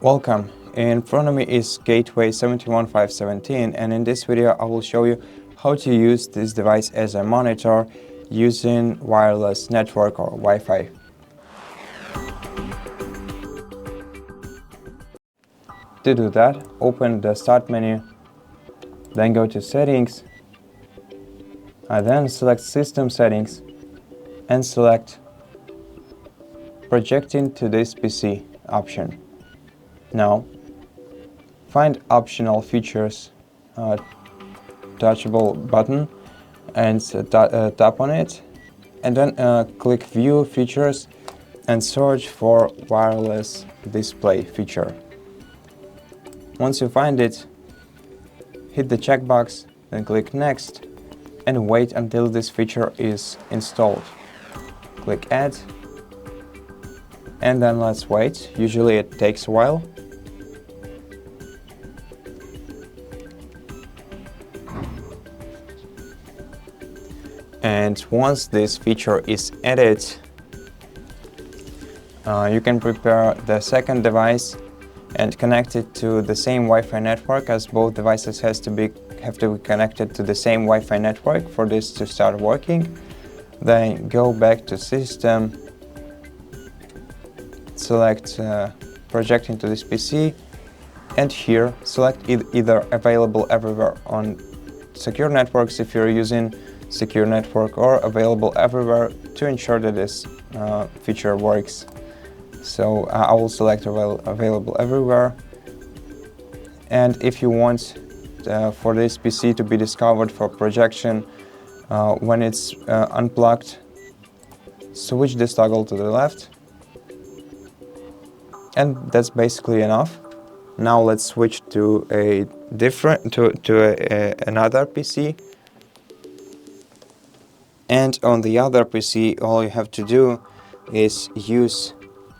Welcome. In front of me is Gateway 71517, and in this video I will show you how to use this device as a monitor using wireless network or Wi-Fi. To do that, open the Start menu, then go to Settings, and then select System Settings and select Projecting to this PC option. Now, find optional features, touchable button, and tap on it, and then click View Features and search for wireless display feature. Once you find it, hit the checkbox, then click Next, and wait until this feature is installed. Click Add, and then let's wait. Usually it takes a while. And once this feature is added, you can prepare the second device and connect it to the same Wi-Fi network, as both devices have to be connected to the same Wi-Fi network for this to start working. Then go back to System, select Projecting to this PC, and here select either Available Everywhere on secure networks if you're using secure network, or Available Everywhere to ensure that this feature works. So I will select Available Everywhere, and if you want for this PC to be discovered for projection when it's unplugged, switch this toggle to the left, and that's basically enough. Now let's switch to another PC. And on the other PC, all you have to do is use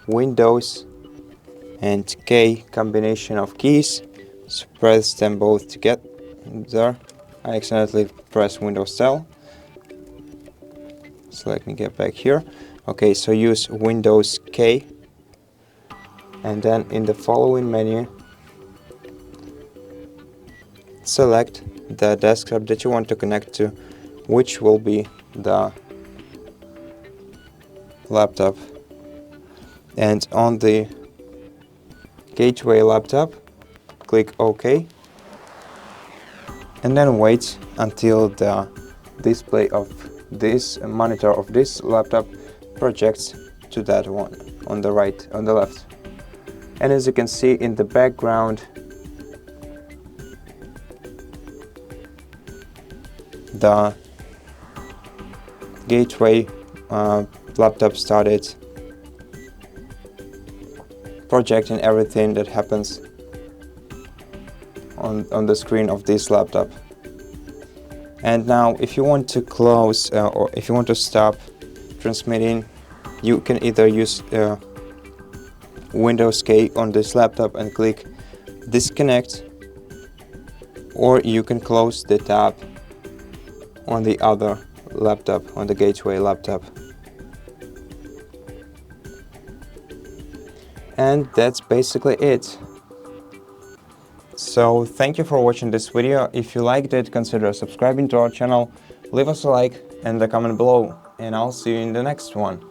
Windows and K combination of keys. So press them both together. I accidentally pressed Windows L. So let me get back here. Okay, so use Windows K. And then in the following menu, select the desktop that you want to connect to, which will be the laptop. And on the Gateway laptop, click OK, and then wait until the display of this monitor of this laptop projects to that one on the left. And as you can see in the background, the Gateway laptop started projecting everything that happens on the screen of this laptop. And now if you want to close or if you want to stop transmitting, you can either use Windows K on this laptop and click Disconnect, or you can close the tab on the other laptop, on the Gateway laptop. And that's basically it. So thank you for watching this video. If you liked it, consider subscribing to our channel, leave us a like and a comment below, and I'll see you in the next one.